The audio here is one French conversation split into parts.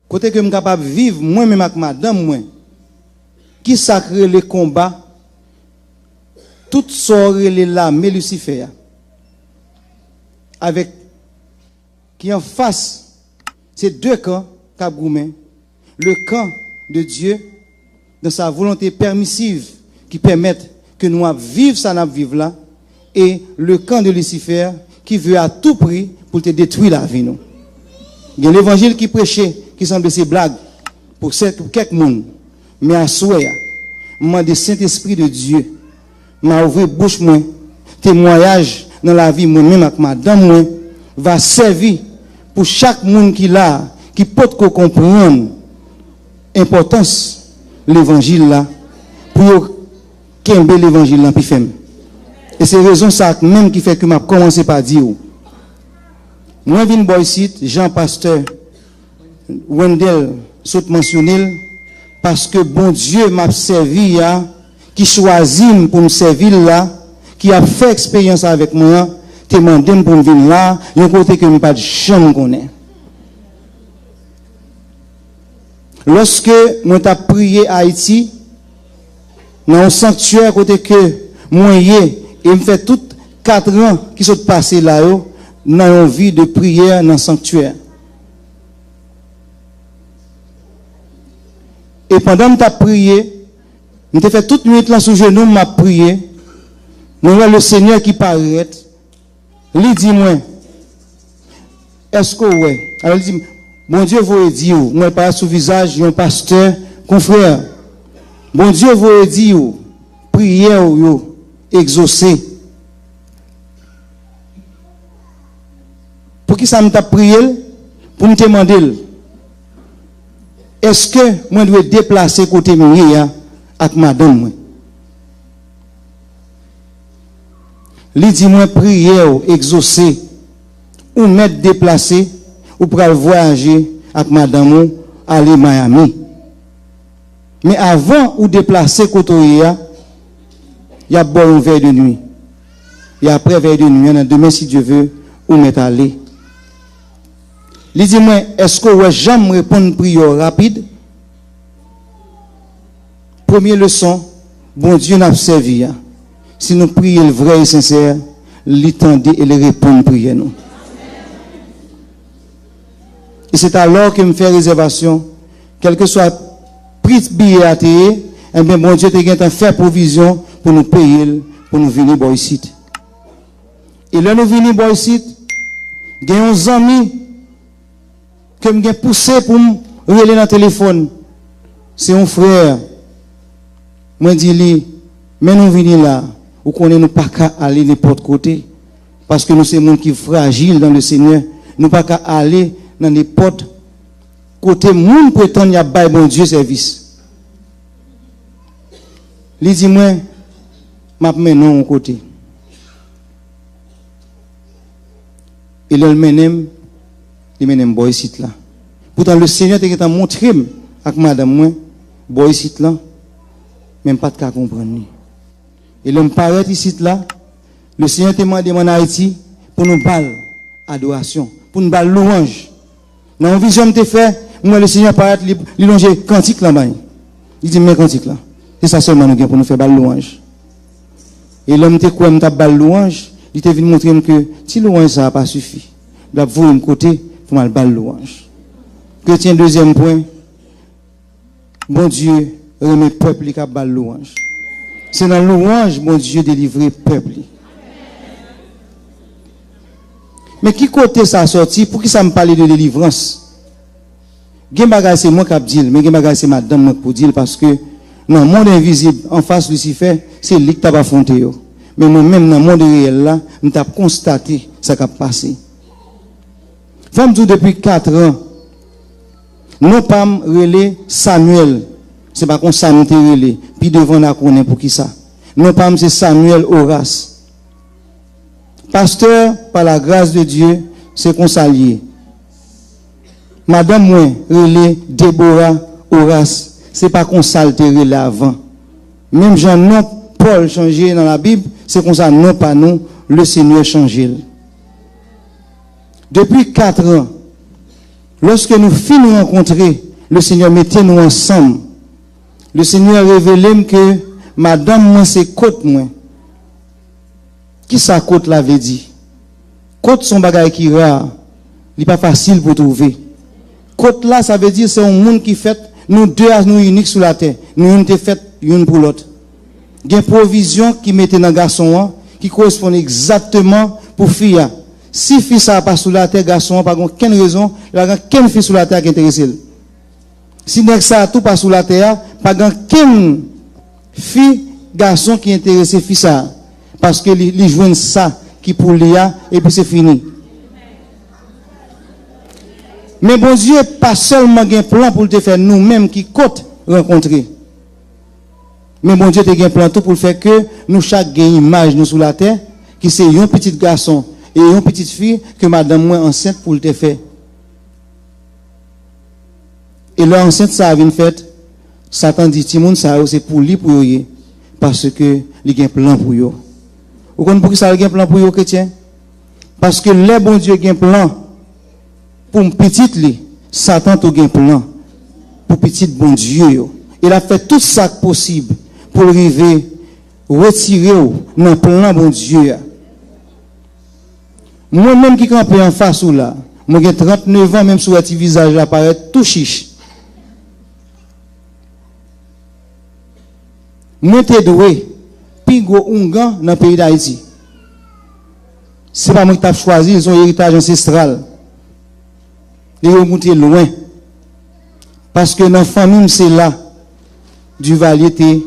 Côté que je suis capable de vivre, moi-même avec madame, moi, qui sacre les combats, toutes sortes les lames, Lucifer, avec, qui en face, ces deux camps, le camp de Dieu, dans sa volonté permissive, qui permettent que nous vivons ça, nous vivons là, et le camp de Lucifer, qui veut à tout prix pour te détruire la vie, nous. Il y a l'évangile qui prêchait, qui semble ces blagues, pour quelques monde, mais à souhait, moi, de Saint-Esprit de Dieu, m'a ouvert bouche, moi, témoignage dans la vie, moi-même, avec madame, moi, va servir pour chaque monde qui l'a, qui peut comprendre l'importance de l'évangile là, pour qu'il l'évangile là, puis fait. Et c'est raison ça même qui fait que m'a commencé par dire, moi, je viens ici, Jean Pasteur, Wendell, saute mentionné, parce que bon Dieu m'a servi, qui choisit pour me servir là, qui a fait expérience avec moi, te demandé pour me venir là, il y a un côté que je n'ai pas de chambre connaît. Lorsque moi t'ai prié à Haïti, dans un sanctuaire côté que moi et me fait tout 4 ans qui sont passés là-haut, dans une vie de prière dans le sanctuaire. Et pendant que tu as prié, je t'ai fait toute nuit là sous genou, m'a prié. Moi, le Seigneur qui paraît, lui dit moi, est-ce que ouais? Alors il dit, bon Dieu vous dit, moi pas sous visage, un pasteur, confrère. Bon Dieu vous dit, prière ou exaucer. Pour qui ça me t'a prié? Pour me demander, est-ce que moi dois déplacer côté moi avec madame moi? Li dit moi prière exaucer ou mettre déplacer ou pour voyager avec madame ou aller Miami. Mais avant ou déplacer côté il y a bon un verre de nuit. Et après verre de nuit, demain si Dieu veut ou mettre aller. Il dit moi, est-ce que ouais, j'aime répondre prière rapide? Première leçon, bon Dieu n'a pas servi. Si nous prions le vrai et sincère, l'étendez et les répondre prière nous. Et c'est alors que me fait réservation, quel que soit prix de billet à payer, eh bien bon Dieu te fait provision pour nous payer, pour nous venir boire ici. Et là nous venons boire ici, il y a uns amis que me poussé pour me relayer dans le téléphone. C'est un frère. Moi dis lui, mais nous venons là, ou qu'on ne pas qu'à aller n'importe côté, parce que nous sommes des gens qui sont fragiles dans le Seigneur, nous pas qu'à aller dans n'importe côté, moun prétend y a bail bon Dieu service. Il dit moi, m'a menon côté. Et le menem, il menem boy site là. Pourtant le Seigneur t'a montré avec madame moi, boy site là, même pas de cas comprendre. Et l'homme paraît ici là, le Seigneur t'a demandé en Haïti pour nous parler adoration, pour nous parler louange. Dans une vision que fait, moi le Seigneur paraît il longer cantique là-bas. Il dit mais cantique là. C'est ça seulement nous pour nous faire balle louange. Et l'homme te quoi m'ta balle louange, il te venu montrer que si louange ça n'a pas suffi. Il a voulu un côté pour mal balle louange. Chrétien deuxième point. Bon Dieu remet peuple qui a balle louange. C'est dans louange bon Dieu délivrer peuple. Mais qui côté ça sorti pour qui ça me parle de délivrance? Gen bagay c'est moi qui dit, mais gen bagay c'est madame moi pour dire parce que dans le monde invisible en face Lucifer, c'est lui qui t'a affronté yo. Mais moi-même dans le monde réel là, je t'ai constaté ça qui a passé. Femme tout depuis 4 ans. Nous pas relé Samuel. C'est pas qu'on Samuel relé. Puis devant la connaît pour qui ça? Nous pas c'est Samuel Horace. Pasteur, par la grâce de Dieu, c'est qu'on s'allie. Madame moi, relé Déborah Horace, c'est pas qu'on s'altérer là avant. Même Jean non Paul changé dans la Bible, c'est qu'on ça non pas nous, le Seigneur changé. Depuis 4 ans, Lorsque nous finissons rencontrer, le Seigneur mettait nous ensemble. Le Seigneur révélait que madame, moi, c'est côte, moi. Qui ça côte la veut dire? Côte son bagage qui rare. Il n'est pas facile pour trouver. Côte là, ça veut dire c'est un monde qui fait, nous deux à nous uniques sur la terre. Nous une fait une pour l'autre. Il y a une provision qui mettait dans le garçon, qui correspond exactement pour fille. Si fille ça pas sur la terre, garçon, pas aucune raison, il n'y a aucune fille sur la terre qui intéresse. Si ça tout pas sur la terre, pas aucune fille, garçon qui intéresse fille ça. Parce que les joignent ça qui pour l'IA et puis c'est fini. Mais bon Dieu, pas seulement un plan pour te faire nous-mêmes qui compte rencontrer. Mais bon Dieu, tu as un plan tout pour le faire que nous chaque gagne image nous sur la terre, qui c'est un petit garçon et une petite fille que madame moi enceinte pour te faire. Et là enceinte ça a une fête, Satan dit Timon ça c'est pour lui pour y parce que il a un plan pour yo. Vous comprenez pourquoi ça a un plan pour yo chrétien? Parce que le bon Dieu a un plan pour une petite li, Satan a un plan pour petit bon Dieu yo. Il a fait tout ça possible pour arriver retirer dans le plan bon Dieu. Moi-même qui campe en face ou là, moi j'ai 39 ans, même sur votre visage là paraît tout chiche. Moi t'ai doué, puis go ungan dans le pays d'Haïti. C'est pas moi qui t'ai choisi, ils ont un héritage ancestral. Ils ont monté loin. Parce que dans la famille, c'est là, du Valier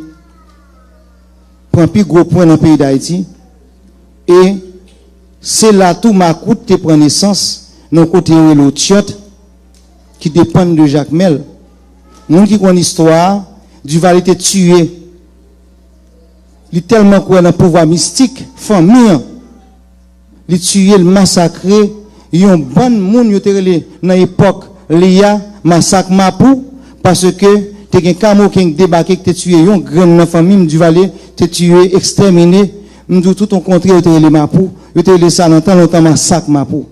prend plus gros point dans le pays d'Haïti. Et c'est là tout ma coûte te prend naissance, dans le côté de l'autre qui dépend de Jacques Mel. Nous qui connaissent l'histoire, du Valier te tué. Il est tellement quoi dans le pouvoir mystique, famille. Il tué, le massacré. Il y a un bon monde qui dans l'époque, l'IA massacre Mapou, parce que tu as un camo qui a débarqué, qui t'a tué, un grand famille du Valais, tu tué, exterminé. Nous tout au contraire, tu as les Mapou, tu as les ça longtemps massacre Mapou.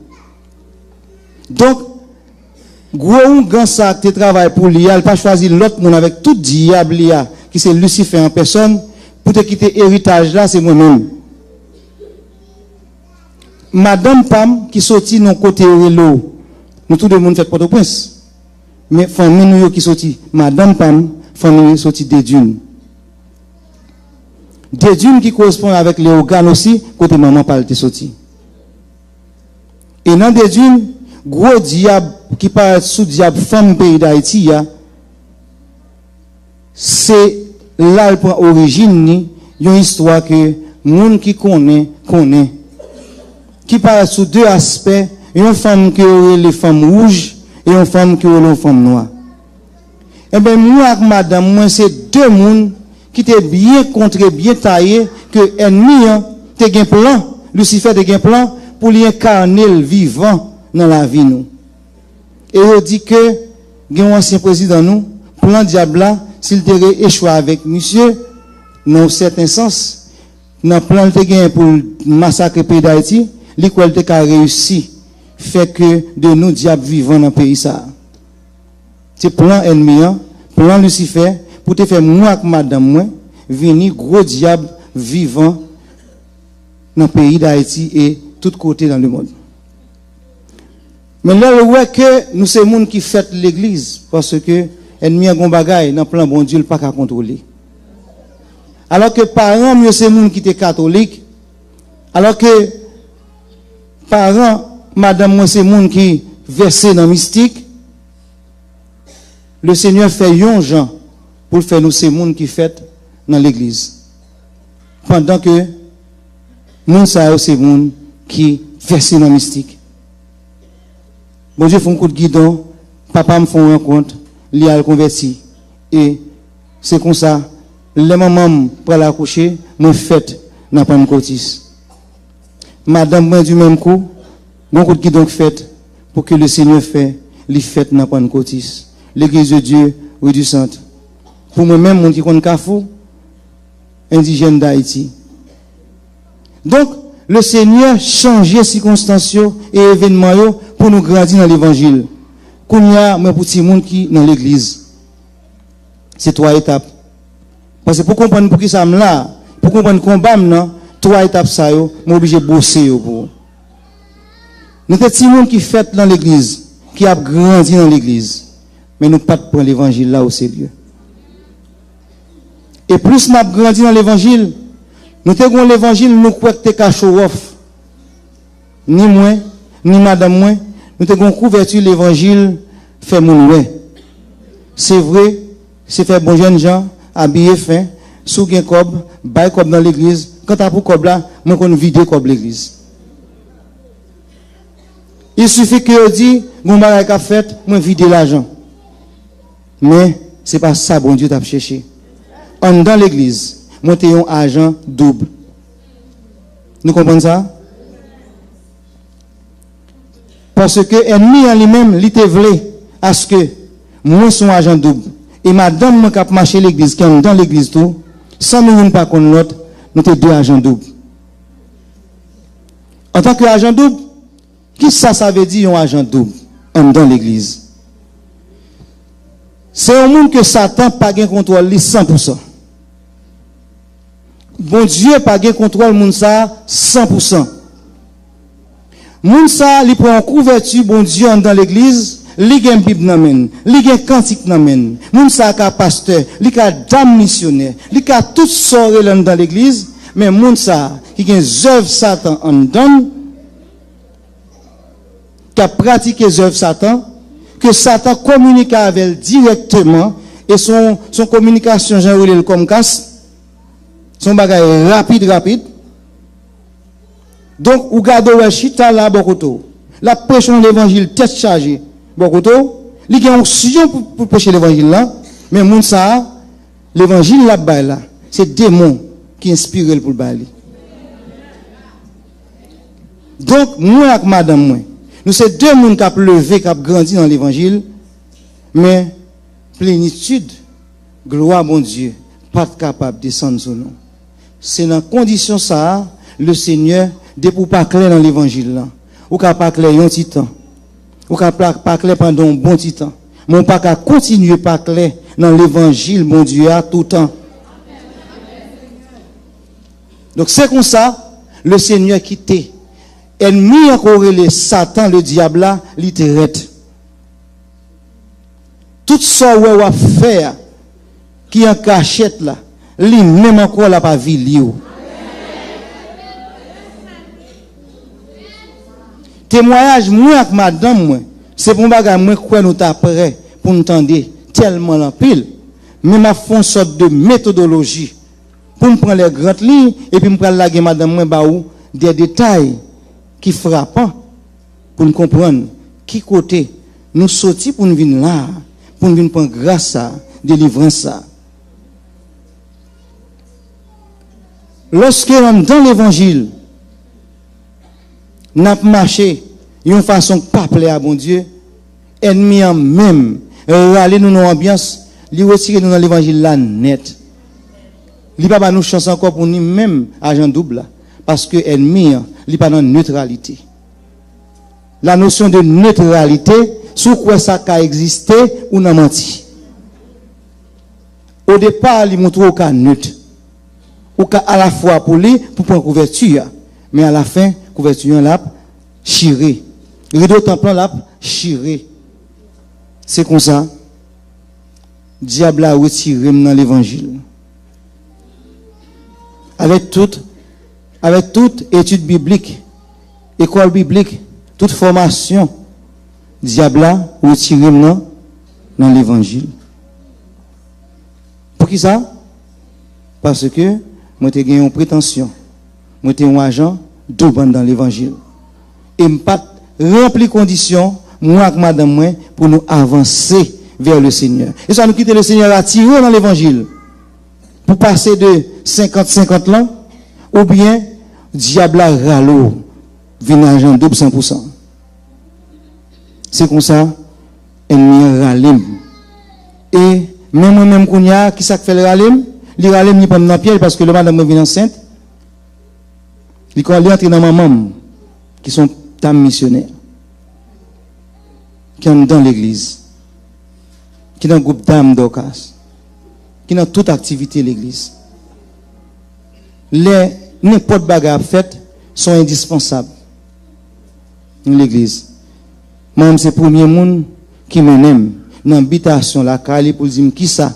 Donc, gros grand sac, tu travailles pour l'IA, il pas choisir l'autre monde avec tout diable l'IA, qui c'est Lucifer en personne, pour te quitter héritage là, c'est moi-même. Madame Pam, qui sortit dans côté Relo, nous tout le monde fait Port-au-Prince. Mais famille nous qui sortit, Madame Pam, famille sortit des dunes. Des dunes qui correspondent avec les organes aussi, côté maman parle de sorti. Et dans des dunes, gros diable qui parle sous diable femme pays d'Haïti, c'est là le point origine, il y a une histoire que monde qui connaît. Qui parle sous deux aspects, une femme qui aurait les femmes rouges et une femme qui aurait les femmes noires. Eh bien, moi et madame, moi, c'est deux mondes qui étaient bien contrés, bien taillés, que ennemi, te un plan, Lucifer te un plan pour lui incarner le vivant dans la vie, nous. Et on dit que, il y a un ancien président, nous, plan diable là, s'il devait échouer avec monsieur, dans un certain sens, dans le plan de pour massacrer le pays d'Haïti, l'école de a réussi, fait que de nous diables vivants dans le pays ça. C'est plan ennemi, plan Lucifer, pour te faire moi avec madame moi, venir gros diable vivant dans le pays d'Haïti et tout côté dans le monde. Mais là, on voit que nous sommes les gens qui fêtent l'église, parce que ennemi a un bagage dans le plan bon Dieu, il pas qu'à contrôler. Alors que parents, mieux c'est les gens qui étaient catholiques, alors que parents, madame, moi, c'est monde qui versé dans le mystique. Le Seigneur fait un gens pour faire nous ces monde qui fêtent dans l'église. Pendant que, nous, ça, c'est monde qui versé dans le mystique. Bon Dieu, fait un coup de guidon, papa me fait une rencontre, il a converti. Et c'est comme ça, les mamans, pour l'accoucher, me fête dans Pentecôtis. Madame, moi, du même coup, bon coup qui donc fait pour que le Seigneur fait les fêtes dans Pentecôtis. L'église de Dieu, oui du Centre. Pour moi-même, mon qui compte Kafou, indigène d'Haïti. Donc, le Seigneur changeait circonstances et événements pour nous grandir dans l'évangile. Qu'on y a, moi, pour tout le monde qui dans l'église. C'est 3 étapes. Parce que pour comprendre pour qui ça me là, pour comprendre combat, non, 3 étapes ça, yo, moi obligé de bosser, yo, pour. Nous sommes des gens qui fait dans l'église, qui a grandi dans l'église. Mais nous pas prendre l'évangile là au sérieux. Et plus nous avons grandi dans l'évangile, nous avons l'évangile, nous croyons que c'est show off. Ni moi, ni madame moi, nous avons couverture l'évangile, fait mon ouais. C'est vrai, c'est faire bon jeune gens, habiller fin, sous un cob, bail cob dans l'église. Quand tu as pour cob là, moi qu'on vide cob l'église. Il suffit que je dis, mon bagage a fait, moi vide l'argent. Mais c'est pas ça bon Dieu t'a cherché. En dans l'église, monter un argent double. Nous comprenons ça? Parce que l'ennemi en lui-même, il te voulait à ce que moi son argent double. Et madame moi qui marché l'église, qui est dans l'église tout, sans nous pas contre l'autre, nous avons 2 argent double. En tant qu'argent double, qui ça veut dire un argent double dans l'église? C'est un monde que Satan pas gain contrôle 100%. Bon Dieu pas gain contrôle monde ça 100%. Monde ça il prend en couverture bon Dieu dans l'église, li gen Bible nan men, li gen cantique nan men. Monde ça ka pasteur, li ka dame missionnaire, li ka tout soré dans l'église, mais monde ça qui gen œuvre Satan en donne, qui a pratiqué œuvre Satan, que Satan communique avec elle directement et son communication genre comme casse, son bagage rapide. Donc ou gade ou chita là bokoto, la prêchon l'évangile tête chargée bokoto, li gen onction pour prêcher l'évangile là, mais moun ça l'évangile là bas là, c'est démon qui inspire pour le bali. Donc moi avec madame moi, nous c'est 2 monde qui a levé, qui a grandi dans l'évangile, mais plénitude, gloire à mon Dieu, pas capable de descendre sur nous. C'est dans condition ça, le Seigneur, dès pour pas clair dans l'évangile là, ou qu'à pas clair un petit temps, ou qu'à pas clair pendant un bon petit temps, mais pas qu'à continuer pas clair dans l'évangile, mon Dieu, à tout temps. Donc c'est comme ça, le Seigneur quitté. Ennemi encore le Satan, le diable là, littéraire. Tout ça ouais va faire qui en cachette là, lui même encore la pas vie li. Témoignage moi avec madame moi, c'est pour bagage moi quoi nous t'a prêt pour nous tendre tellement en pile, mais m'a font sorte de méthodologie pour me prendre les grandes lignes et puis me prendre la madame moi ba ou des détails qui frappant pour nous comprendre qui côté nous sortis pour nous venir là, pour nous venir prendre grâce à délivrance ça. Lorsque dans l'évangile n'a marché d'une façon pas plaire à bon Dieu, ennemi en même râler nous dans l'ambiance, lui retirer nous dans l'évangile là net. Li pas nous chance encore pour nous même agent double là. Parce que l'ennemi, il n'est pas dans la neutralité. La notion de neutralité, sur quoi ça a existé ou n'a menti. Au départ, il montre au cas neutre. Au cas à la fois pour lui, pour prendre couverture. Mais à la fin, couverture là, chiré. Rideau temple là, chiré. C'est comme ça. Diable a retiré dans l'évangile. Avec toute étude biblique, école biblique, toute formation, diable a retiré dans l'évangile. Pour qui ça? Parce que moi j'ai gagné une prétention. Moi j'ai un agent double dans l'évangile. Et je pas rempli conditions, moi avec madame moi, pour nous avancer vers le Seigneur. Et ça nous quitte le Seigneur attiré dans l'évangile. Pour passer de 50-50 ans, ou bien, diable a râlo, vient agent double 100%. C'est comme ça, ennemi râle. Et même moi-même, qui ça fait le râle? Le râle n'est pas dans la piège parce que le madame vient enceinte. Il est entré dans ma maman, qui sont dames missionnaires. qui sont dans l'église, qui sont dans le groupe d'âmes d'Ocas, qui sont dans toute activité de l'église. Les n'importe bagarre faites sont indispensables dans l'église. Moi, c'est le premier monde qui m'aime dans l'habitation, la Kali, pour dire qui ça,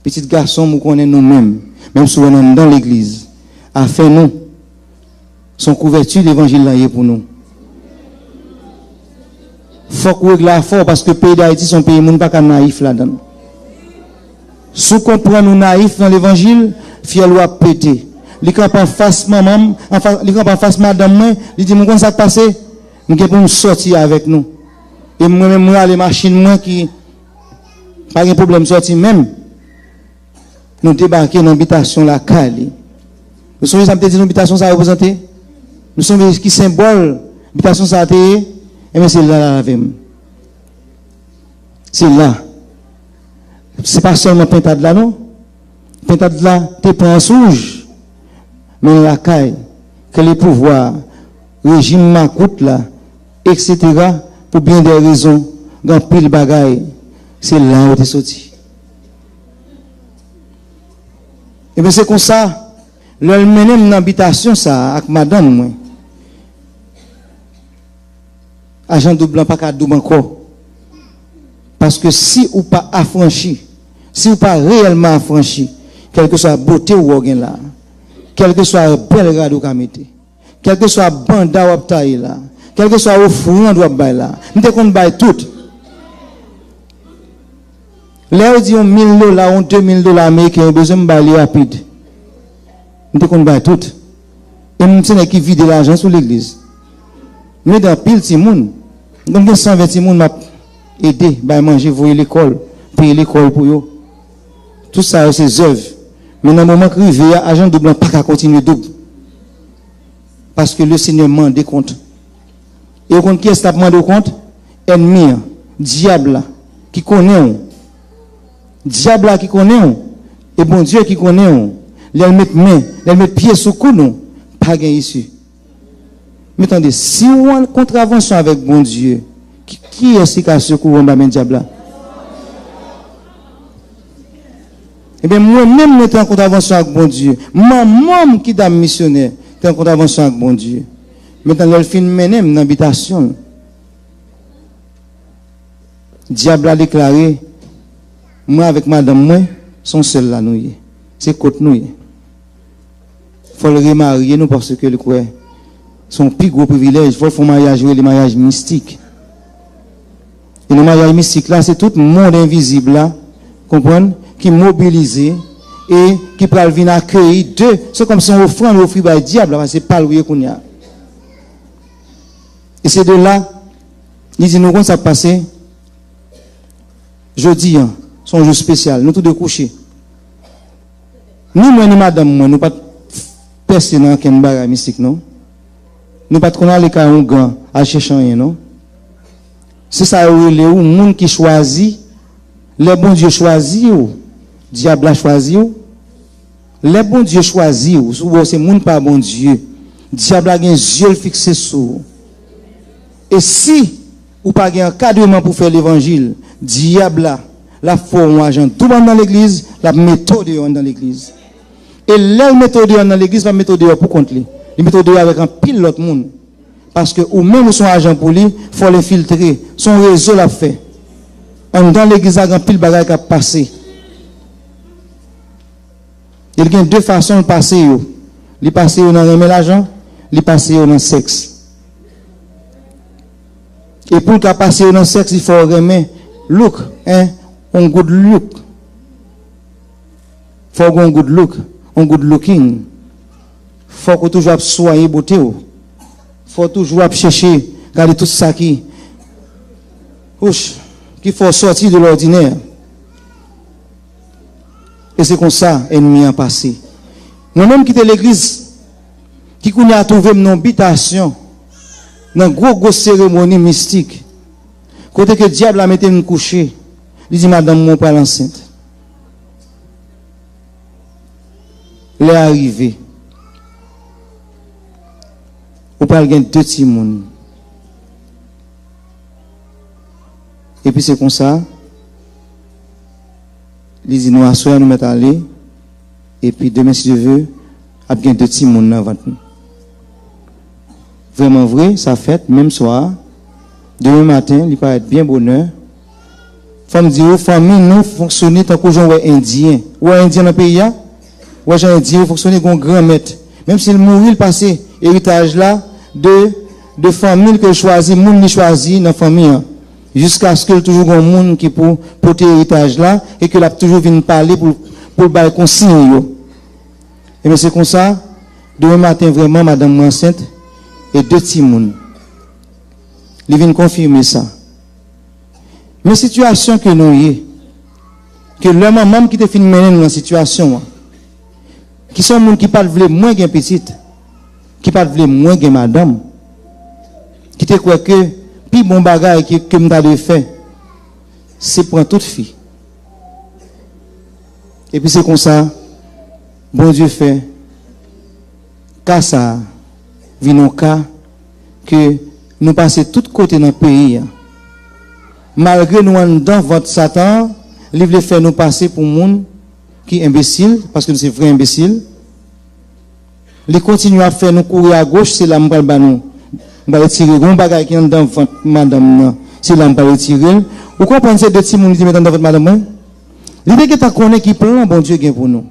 petit garçon, nous connaissons nous-mêmes, même si on est dans l'église, à faire nous, son couverture d'évangile là pour nous. Faut qu'on règle la fort parce que le pays d'Haïti, son pays, nous pas naïf là-dedans. Si on comprend nous naïf dans l'évangile, fiel ou à péter. Les camps en face maman, les camps en face madame, il dit, comment ça passe? Nous avons sortir avec nous. Et moi-même, moi, les machines, moi qui, pas de problème sortir même. Nous débarquer dans l'habitation la Kali. Nous sommes, ça me dit, l'habitation, ça représente? Nous sommes qui symbole, l'habitation, ça a été, et bien c'est là, la vie. C'est là. C'est pas seulement pintade là, non? Pintade là, t'es pas en souge. Mais la caille, que les pouvoirs, régime macoute là, etc., pour bien des raisons, dans pile bagaille, c'est là où t'es sorti. Et bien c'est comme ça, le mené dans l'habitation, ça, avec madame, moi. Agent double, pas qu'à double encore. Parce que si ou pas affranchi, si ou pas réellement affranchi, quelle que soit la beauté ou organe là, quel que soit le bel rad ou kamete, quel que soit banda ou taille là, quel que soit offrande ou bail là, nous te compte bail tout. Là on dit on $1000, on $2000 américains, besoin de bail rapide. Nous te compte bail tout. Et nous sommes qui vide l'argent sur l'église. Mais dans pile ti moun, donc 120 moun m'a aider bah manger voyer l'école, payer l'école pour eux. Tout ça c'est œuvre. Mais dans le moment que rivé, agent double pas qu'à continuer double. Parce que le Seigneur demande des comptes. Et au compte qui est demandé compte? Ennemi, diable qui connaît. Diable qui connaît. Et bon Dieu qui connaît. Les mettre main, les mettre pied sous cou nous, pas gain ici. Mais attendez, si on a une contravention avec bon Dieu, qui est-ce qui a secouru dans le diable? Eh bien, moi-même, j'étais en contravention avec bon Dieu. Moi-même, qui est missionnaire, j'étais en contravention avec bon Dieu. Maintenant, le film mené dans l'habitation. Le diable a déclaré, moi avec madame, moi, sont seuls là, nous. C'est côté nous. Il faut le remarier, nous, parce que le quoi, son plus gros privilège, il faut faire mariage, le mariage mystique. Et le mariage mystique là, c'est tout le monde invisible là, comprenez, qui mobilisé et qui peut venir accueillir deux. C'est comme si on offrande offre par le diable, c'est pas le qu'on y a. Et c'est de là, il dit nous quand ça passe, jeudi, son jour spécial, nous tous de coucher. Nous, moi, ni madame, moi, nous pas percer dans un bagage mystique, non? Nous pas qu'on a les cas un grand à chercher rien, non? C'est ça, le monde qui choisit, le bon Dieu choisit, diable a choisi, le bon Dieu choisit, c'est monde pas bon Dieu. Diable a un yeux fixé sur. Et si, ou pas un encadrement pour faire l'évangile, diable la forme agent tout dans l'église, la méthode dans l'église. Et la méthode dans l'église, la méthode pour contre lui. La méthode avec un pile l'autre monde. Parce que, ou même son agent pour lui, il faut l'infiltrer. Son réseau l'a fait. Dans l'église, il y a un pile bagage qui a passé. Il y a deux façons de passer. Il passe dans l'argent, il passe dans le sexe. Et pour qu'il passe dans le sexe, il faut remettre look, un good look. Il faut un good look, un good looking. Il faut que toujours soigner beauté. Il faut toujours chercher, garder tout ça qui faut sortir de l'ordinaire. Et c'est comme ça, ennemi a passé. Moi-même qui était l'église, qui a trouvé une habitation, dans une grosse cérémonie mystique, côté que le diable a mis me coucher, il dit, madame, mon pas l'enceinte. Il est arrivé. Ou pas, il y a deux petits mouns. Et puis c'est comme ça. Il dit nous asseoir, nous mettre à aller. Et puis demain, si Dieu veut, il y a bien 2 petits monde dans votre. Vraiment vrai, ça fait, même soir. Demain matin, il paraît bien bonheur. Femme dit, famille, nous fonctionnons tant que gens indien. Ou indien dans le pays, ou gens indien, fonctionner comme grand maître. Même s'il mourit, il passe héritage là de famille que choisit, monde choisi dans la famille. Jusqu'à ce que toujours un monde qui pour porter héritage là et que l'a toujours vient parler pour le consigne. Et mais c'est comme ça, demain matin vraiment madame enceinte et 2 petits monde. Il vient confirmer ça. Mais situation que nous y que le maman qui te fin mener dans situation qui sont monde qui pas veulent moins gain petite, qui pas veulent moins gain madame, qui te croit que puis bon bagage que m'ta de fait c'est pour toute fille. Et puis c'est comme ça bon Dieu fait cas ça vient un cas que nous passer tout côté dans le pays malgré nous en dans votre Satan il veut faire nous passer pour monde qui imbécile parce que nous c'est vrai imbécile. Il continue à faire nous courir à gauche c'est là m'pa nous on va retirer un bagage qui est dans votre madame c'est là on va retirer ou comprenez ces 2 petits monde qui mettent dans votre madame l'idée que tu connais qui plan bon Dieu gain pour nous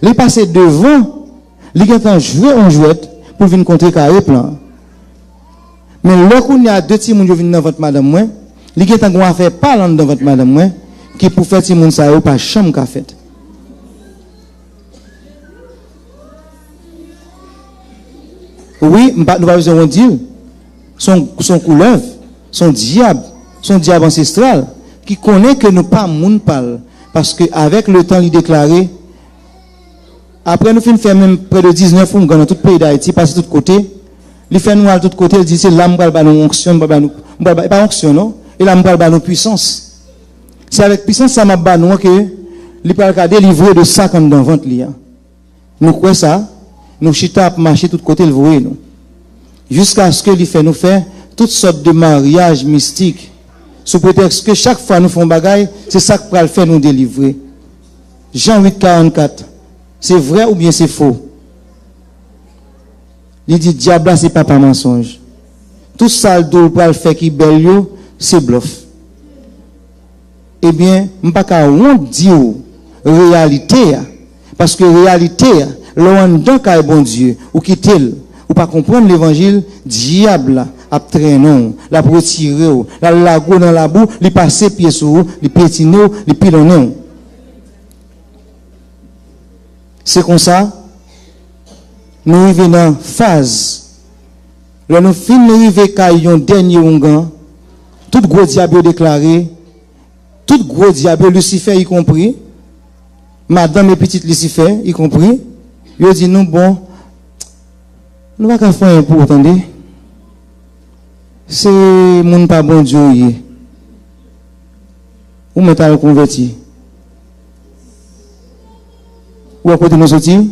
il passer devant il est en jouer en jouette pour venir contrer carré plan mais là qu'on y a 2 petits monde qui viennent dans votre madame il est en faire parler dans votre madame qui pour faire petit monde ça ou pas chambre qu'a fait. Oui, nous pas besoin de dire son couleuvre, son diable ancestral qui connaît que nous pas monde parle parce que avec le temps il déclaré après nous fin faire même près de 19 ans dans tout le pays d'Haïti passer de tout côté, il fait nous à tout côté, il dit c'est là m'pa nous onction, pas onction non, et là m'pa nous puissance. C'est avec puissance ça m'a ba nous que il pas ka délivrer de ça comme dans ventre li. Nous quoi ça? Nous chita marcher tout côté le voyer nous. Jusqu'à ce que il fait nous faire toutes sortes de mariages mystiques sous prétexte que chaque fois nous font bagaille, c'est ça qui va le faire nous délivrer. Jean 8:44. C'est vrai ou bien c'est faux? Il dit diable c'est pas mensonge. Tout ça le pour le faire qui belle yo, c'est bluff. Eh bien, m'pas ka honte dire réalité parce que réalité l'on donc est bon Dieu ou quitter ou pas comprendre l'évangile diable a traînon la retirer la lago dans la boue li passer pied sur li pétiner li pilonner. C'est comme ça nous arrivons dans phase là nous fin arriver caillon dernier ongan tout gros diable déclaré tout gros diable Lucifer y compris madame et petite Lucifer y compris yo dit nous bon nous va ka faire pour attendez c'est monde pas bon Dieu ou mettre converti ou à côté nous sorti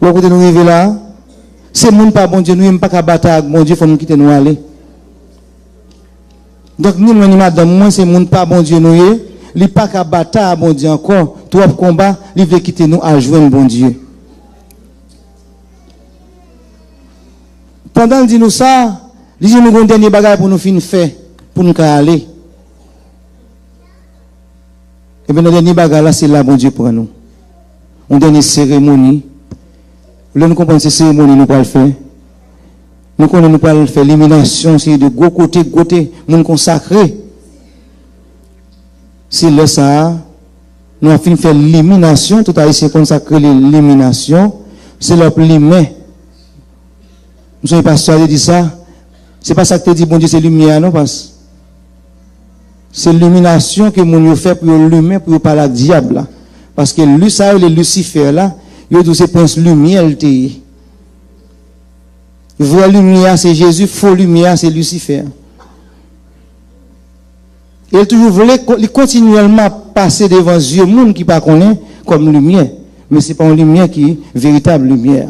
ou à côté nous arriver là c'est monde pas bon Dieu nous même pas ka battre avec bon Dieu faut nous quitter nous aller donc nous ni madame moi c'est monde pas bon Dieu nous li pas ka battre à bon Dieu encore trop combat il veut quitter nous à joindre bon Dieu. Pendant dit nous ça, il dit nous avons dernier bagage pour nous finir faire, pour nous aller. Et bien le dernier bagage là, c'est là bon Dieu pour nous. On dernière cérémonie. Là nous comprenons ces cérémonies nous pas le faire. Nous connaissons nous pas le faire l'élimination, c'est de gros côté, monde consacré. C'est là ça, nous avons fini faire l'élimination, tout à l'heure consacré l'élimination, c'est leur limé. Nous sommes pasteurs dit ça. C'est pas ça que te dit bon Dieu c'est lumière non parce c'est l'illumination que mon fait pour l'humain pour parler avec diable là. Parce que lui ça le Lucifer là, il dit c'est prince lumière le té. Vraie lumière c'est Jésus, faux lumière c'est Lucifer. Il toujours voulait continuellement passer devant yeux monde qui pas connaît comme lumière, mais c'est pas une lumière qui est véritable lumière.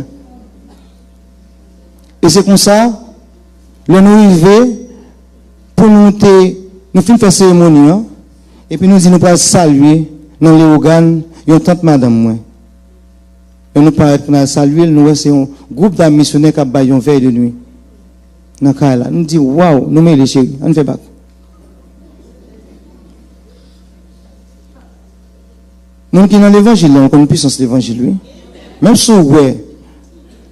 Et c'est comme ça, le nous arriver pour nous nous finissons faire cérémonie, hein, et puis nous disons, nous allons saluer dans les organes, il y a une tante madame, moi. Et nous parlons saluer, nous, c'est un groupe d'amis missionnaires qui a baillé une veille de nuit. Dans le cas là, nous disons, waouh, nous mettons les chéris, on ne fait pas. Nous qui dans l'évangile, on connaît puissance de l'évangile, oui. Même si ouais,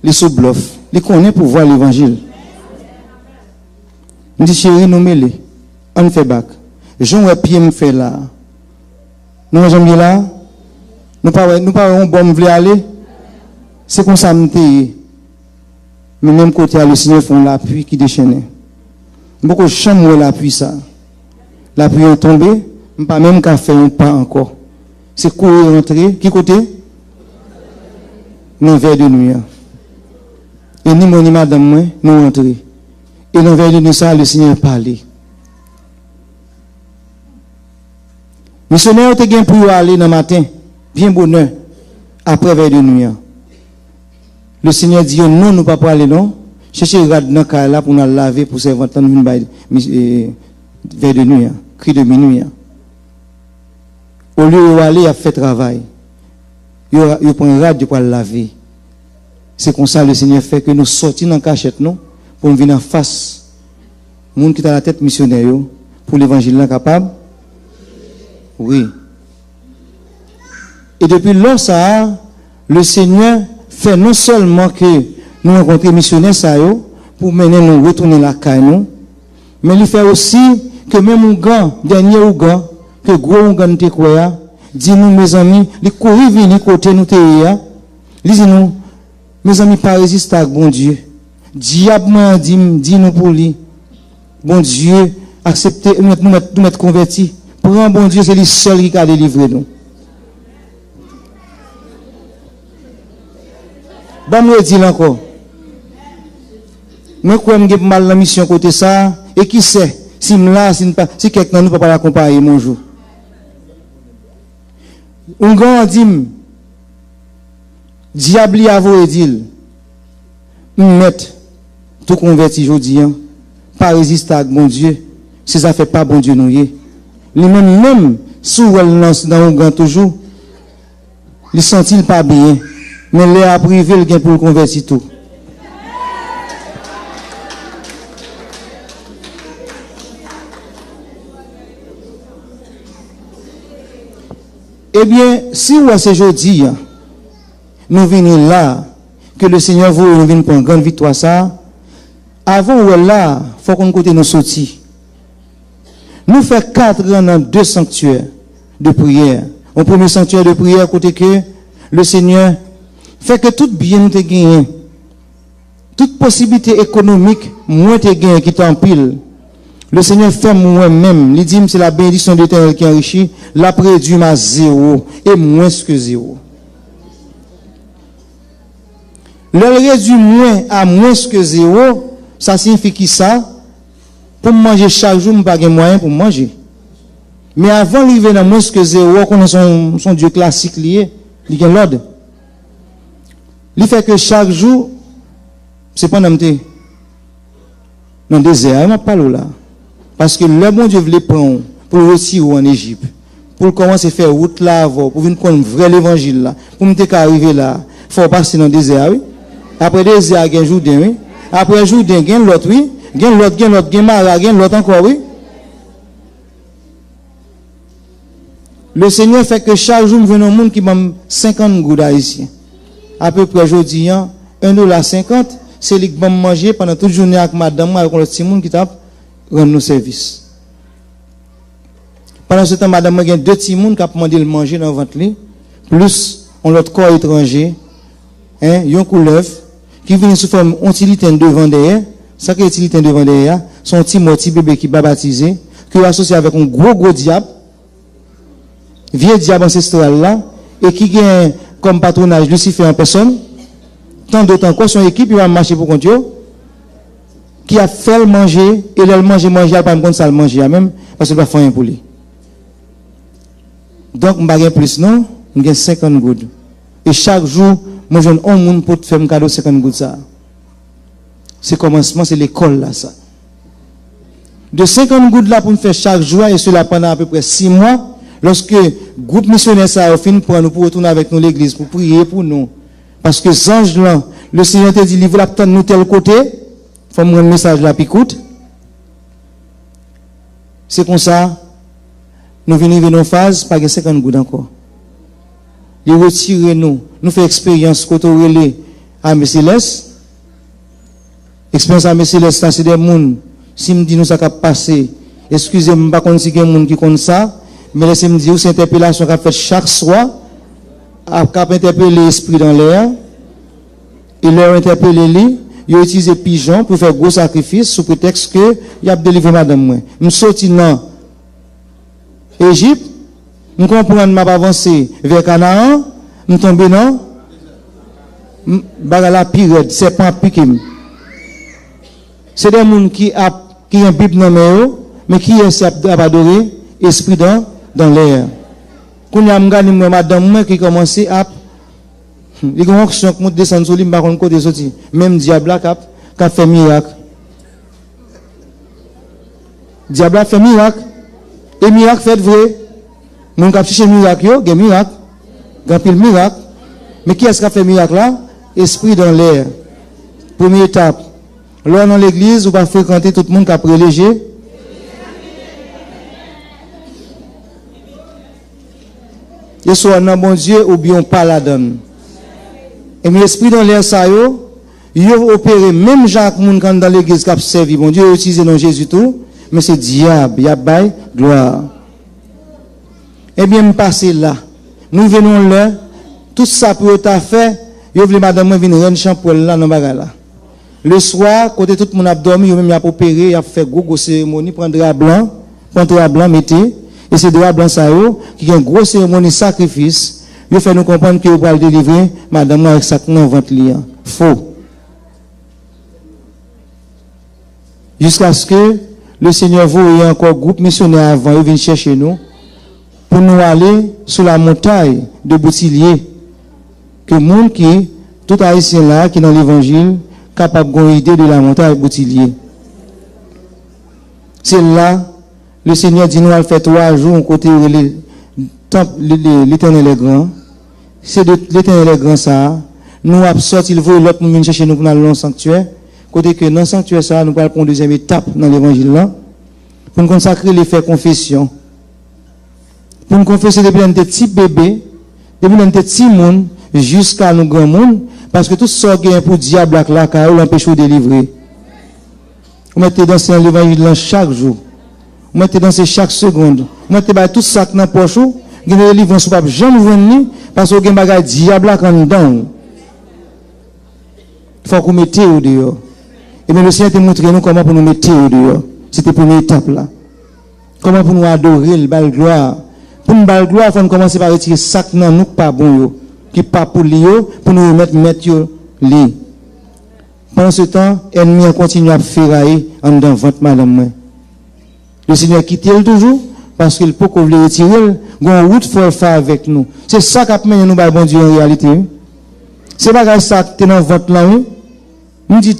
les sous bluff, les connaît pour voir l'évangile. Nous disons, chérie, nous mettons, on fait bac. Jean ouais pied me fait là. Nous j'aime là. Nous pas un bon voulait aller. C'est comme ça me Mais même côté le Seigneur font l'appui qui déchaînait. Beaucoup chambre l'appui ça. L'appui est tombé, pas même qu'à faire un pas encore. C'est courir rentrer qui côté dans vers de nuit. Et ni mon ni madame moi nous rentrer. Et dans vers de nuit ça le Seigneur parlait. Missionnaire te gain pour aller dans matin, bien bonheur après vers de nuit. Le Seigneur dit non, nous pas pour aller non. Cherchez rad dans cas là pour nous laver pour servir tant vers de nuit, cri de minuit. Au lieu d'aller à faire travail, il prend rad pour laver. C'est comme ça le Seigneur fait que nous sortions dans cachette non pour venir en face monde qui a la tête missionnaire pour l'évangile là capable. Oui. Et depuis lors ça, le Seigneur fait non seulement que nous rencontrions missionnaires ça pour mener nous retourner la caille nous, mais il fait aussi que même un gars, dernier Ougan, que gros Ougan te croya, dit nous mes amis, les courir venir côté nous te ya, dit nous mes amis pas résister à bon Dieu. Diable m'a dit nous pour lui. Bon Dieu, acceptez nous mettre convertis. Pour un bon Dieu, c'est lui seul qui a délivré nous. Bon, me dit encore. Moi, quoi, j'ai mal la mission côté ça, et qui sait, si quelqu'un nous peut pas l'accompagner, mon jour. Un grand dit, diable y a voué dit, mettre tout converti aujourd'hui, pas résister à bon Dieu, si ça fait pas bon Dieu nous y. Les même sous elle lance dans un grand toujours, ils sentent pas bien, mais les a privé le gain pour le convertir tout. Eh bien, si c'est aujourd'hui, nous venons là, que le Seigneur veut venir pour une grande victoire ça, avant ou là, il faut qu'on côté nous sortir. Nous faisons 4 ans dans 2 sanctuaires de prière. Au premier sanctuaire de prière, côté que le Seigneur fait que tout bien nous te gagné. Toute possibilité économique, moins te gagné qui t'empile. Le Seigneur fait moi-même. Il dit, c'est la bénédiction de l'Éternel qui enrichit. La réduit à 0 et moins que 0. Le réduit moins à moins que 0, ça signifie qui ça? Pour manger chaque jour, je n'ai pas de moyen pour manger. Mais avant d'arriver dans moins que 0, on a son Dieu classique lié, il y a l'ordre. Il fait que chaque jour, c'est pas dans le désert, il m'a pas là. Parce que le bon Dieu voulait prendre pour retirer en Égypte, pour commencer à faire route là, pour venir connaître vrai l'évangile là, pour me arriver là, il faut passer dans le désert, oui. Après le désert, il y a un Jourdain, oui. Après Jourdain, il y a l'autre, oui. Il y a l'autre, il y a Mara, il y a l'autre encore, oui. Le Seigneur fait que chaque jour, il y a un monde qui m'a 50 gouttes haïtiens. À peu près aujourd'hui, $1.50, c'est lui qui va manger pendant toute journée avec madame, avec le petit monde qui tape, rendre nos services. Pendant ce temps, madame, il y a 2 petits monde qui ont demandé de manger dans le ventre, plus on l'autre corps étranger, un couleuvre, qui vient sous forme utilitaire devant derrière, ça qui est utilitaire devant derrière, son petit bébé qui va baptisé, qui est associé avec un gros diable, vieux diable ancestral là, et qui gagne comme patronage Lucifer en personne, tant d'autant quoi son équipe, il va marcher pour compte qui a fait le manger, et le manger, il va pas me compte ça le manger même, parce qu'il va faire un pour lui. Donc, je ne vais pas plus, non, je gagne 50 gouttes. Et chaque jour, moi, je donne un monde pour te faire un cadeau 50 gouttes ça. C'est commencement, c'est l'école là, ça. de 50 gouttes là pour nous faire chaque jour, et cela pendant à peu près 6 mois, lorsque le groupe missionnaire ça a fini pour nous, pour retourner avec nous l'église, pour prier pour nous. Parce que ces anges là, le Seigneur te dit, il veut attendre nous tel côté, faut me rendre le message là, puis écoute. C'est comme ça, nous venons en phase, pas que 50 gouttes encore. Il retire nous fait expérience côté relais à M. Céleste. Expérience à M. Céleste, c'est des gens, si me dit nous ça cap passer, excusez-moi, pas qu'on si des gens qui connaissent ça, mais laissez-moi dire, c'est une interpellation qu'a fait chaque soir, a interpellé l'esprit dans l'air, il leur interpellé lui, il a utilisé pigeon pour faire gros sacrifice sous prétexte que il a délivré madame moi. Je sorti dans Égypte, je comprends m'a avancé vers Canaan, je tombe dans bagala pire, serpent piqué. C'est des gens qui ont un Bible dans main, mais qui est adoré esprit dans l'air. Quand y a madame moi qui commence à les gens qui sont descendus sur l'île, par côté sorti. Même diable qui a fait miracle. Diable a fait miracle. Et miracle fait vrai. Nous avons cherché miracle, il y a miracle. Il y a miracle. Mais qui est-ce qui a fait miracle là? Esprit dans l'air. Première étape. Là dans l'église, vous ne pouvez pas fréquenter tout le monde qui a prélégé. Et soit dans bon Dieu ou bien pas la donne. Et l'esprit dans l'air, ça il a opéré, même Jacques Moun quand dans l'église qui a servi, bon Dieu a utilisé dans Jésus tout, mais c'est diable, il y a bail, gloire. Eh bien, me passer là. Nous venons là, tout ça pour être fait, il voulait madame moi venir rendre champ là dans bagarre là. Le soir, côté tout le monde a dormi, il même a opéré, il a fait gros cérémonie, prendre drap blanc, mettez, et c'est drap blanc ça qui a une grosse cérémonie sacrifice. Il fait nous comprendre que vous allez délivrer madame avec ça dans votre lit. Faux. Jusqu'à ce que le Seigneur vous ait encore groupe missionnaire avant, il vient chercher nous pour nous aller sur la montagne de Boutillier. Que le monde qui, tout haïtien là, qui est dans l'évangile, capable d'avoir une idée de la montagne de Boutillier. C'est là, le Seigneur dit nous allons faire 3 jours, on côté l'Éternel est grand. C'est de l'Éternel est grand ça. Nous avons sorti le vol, l'autre nous vient chercher nous pour aller dans le sanctuaire. Côté que dans le sanctuaire ça, nous allons prendre une deuxième étape dans l'évangile là. Pour nous consacrer les faits confession. Pour nous confesser depuis un petit bébé, depuis un petit monde, jusqu'à nous grand monde. Parce que tout ça qui est pour diable là, car on empêche de délivrer. Vous mettez dans l'évangile là chaque jour. Vous mettez dans chaque seconde. Vous mettez tout ça dans la poche. Vous avez des livres sur pape jamais venir parce que vous avez des bagages diable là quand dedans. Il faut que vous mettez au dehors. Et bien le Seigneur te montre nous comment pour nous mettre au dehors. C'était la première étape là. Comment pour nous adorer le bal gloire. Pour nous bal gloire, il faut commencer par retirer sac dans nous pas bon qui pas pour lui pour nous mettre lui. Pendant ce temps, l'ennemi continue à ferrailler en dedans votre madame. Le Seigneur quitte toujours parce qu'il peut qu'on le retirer, une route faut faire avec nous. C'est ça qui a mené nous par bon Dieu en réalité. C'est pas ça qui est dans votre là. Nous dit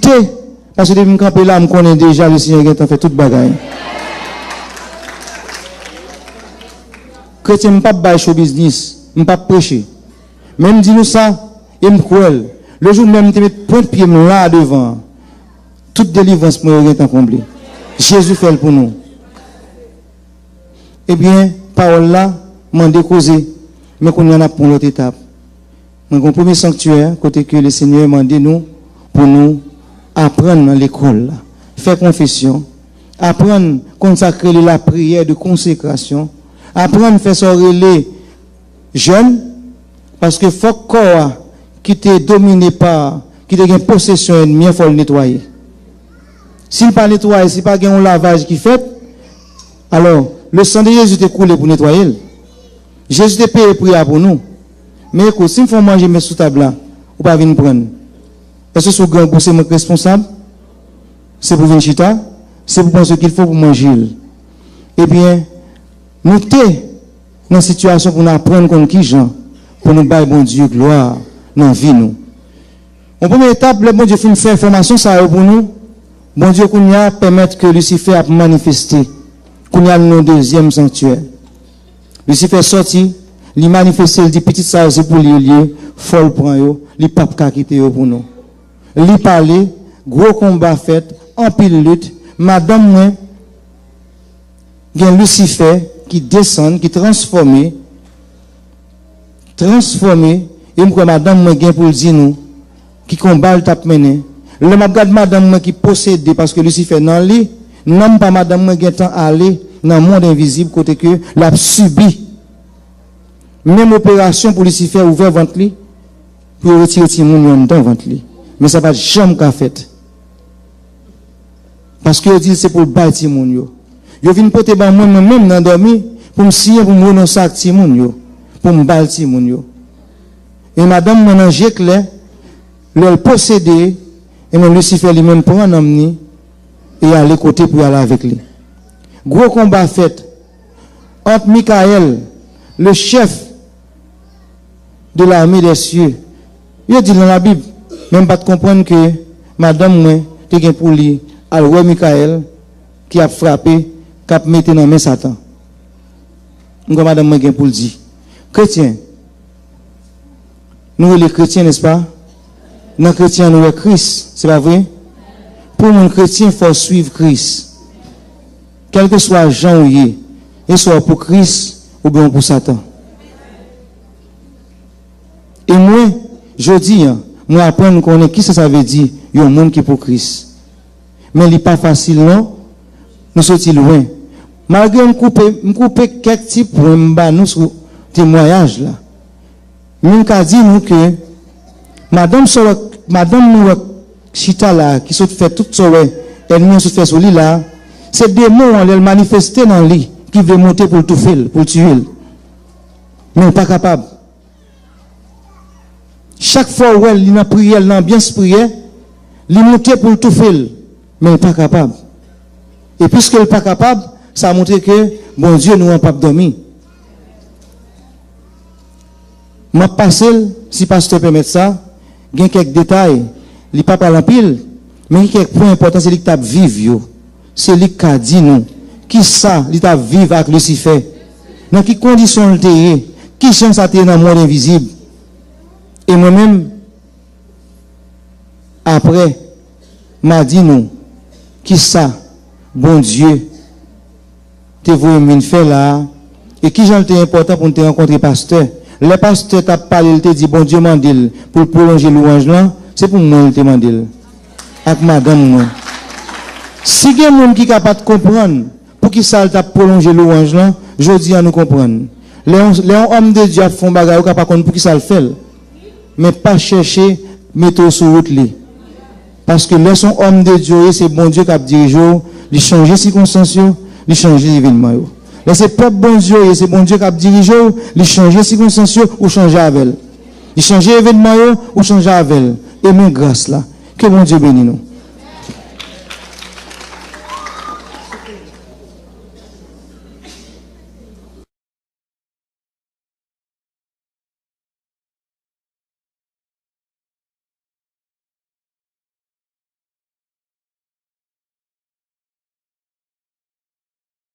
parce que depuis que je là, je connais déjà le Seigneur qui a fait toute bagaille. Chrétien ne pas bailler show business, ne pas prêcher. Même dis nous ça, et me cruel. Le jour même tu mets point de pied là devant. Toute délivrance moi est accomplie. Jésus fait pour nous. Eh bien, parole là, m'en décauser, mais qu'on y en a pour l'autre étape. Donc, un premier sanctuaire, côté que le Seigneur m'a dit nous, pour nous apprendre dans l'école, faire confession, apprendre à consacrer la prière de consécration, apprendre à faire son relais jeune, parce que faut corps qui t'est dominé par, qui t'est une possession ennemie, il faut le nettoyer. S'il pas nettoyé, s'il pas un lavage qui fait, alors, le sang de Jésus est coulé pour nettoyer. Jésus est payé pour pour nous. Mais écoute, si nous faisons manger mes sous table là, ou pas venir prendre. Est-ce que ce grand goût c'est responsable? C'est pour venir chita? C'est pour penser qu'il faut pour manger. Eh bien, nous sommes dans une situation pour nous apprendre comme qui gens, pour nous bailler bon Dieu gloire dans la vie nous. En première étape, le bon Dieu fait une information ça pour nous. Bon Dieu, qu'on y a permettre que Lucifer a manifesté. Qu'on y a le deuxième sanctuaire. Lucifer sorti, il manifesté, il dit petit ça c'est pour lier, folle prend yo, li pape ka quitter yo pour nous. Li parler, gros combat fait, en pile lutte, madame moi, gen Lucifer qui descend, qui transformé, et moi madame moi gen pour dire nous, qui combat le tap mené. Le m'a regarde madame moi qui possède parce que Lucifer non li, non pas madame moi gen temps aller dans le monde invisible côté que l'a subi. Même opération pour Lucifer ouvert ventre li pour retirer Timoun dans ventre li. Mais ça va jamais qu'a fait. Parce que dit c'est pour bailler Timoun yo. Yo vinn porter ba moi même dans dormi pour me scier pour me renoncer à Timoun yo, pour me bailler Timoun yo. Et madame moi dans Jacques le posséder et même Lucifer lui-même prend emmener et aller côté pour aller avec lui. Gros combat fait entre Michael, le chef de l'armée des cieux. Il dit dans la Bible, même pas de comprendre que madame moi te gen pour lui al roi Michael qui a frappé, qui a mis dans la main Satan. Ngo madame moi gen pour dire chrétien. Nous les chrétiens, n'est-ce pas? Dans chrétien nous est Christ, c'est pas vrai? Pour mon chrétien, il faut suivre Christ. Quel que soit Jean ou Yé, et soit pour Christ ou bien pour Satan. Et moi, je dis, moi apprendre nous connaître qui ça veut dire, il y a un monde qui est pour Christ. Mais il n'est pas facile, non? Nous sommes loin. Malgré me couper quelques types pour nous sur témoignage là. Nous avons dit nous que madame nous chita là qui se fait tout ça elle nous se fait sur lui là, c'est des mots elle manifesté dans lui qui veut monter pour tout faire, pour tuer. Mais pas capable. Chaque fois où elle a prié, l'ambiance prière, il monte pour tout faire, mais pas capable. Et puisque elle n'est pas capable, ça a montré que bon Dieu nous a pas dormi. M'a passé, si pasteur permet ça, il y a quelques détails, il pas parler en pile, mais il y a quelques points importants, c'est lui qui a vivre. C'est lui qui a dit nous. Qui ça, il a vivre avec Lucifer? Dans quelles conditions il était? Qui chance à être dans le monde invisible? Et moi-même, après, m'a dit nous, qui ça, bon Dieu, te voulu faire là, et qui j'en était important pour te rencontrer pasteur? Le pasteur t'a parlé, il te dit, bon Dieu m'a dit, pour prolonger l'ouange là, c'est pour moi, il te m'a dit. Avec madame, moi. Si il y a un monde qui est capable de comprendre, pour qui ça t'a prolongé l'ouange là, je dis à nous comprendre. Les hommes de Dieu font bagarre, capable de comprendre pour qui ça le fait. Mais pas chercher, mettre sur route li. Parce que les sont hommes de Dieu, c'est bon Dieu qui a dirigé, il change les circonstances, il change les événements. Là, c'est peuple bon Dieu, c'est bon Dieu qui a dirigé, il change les circonstances ou change avec elle. Il change les événements ou change avec elle. Et même grâce là, que bon Dieu bénisse nous.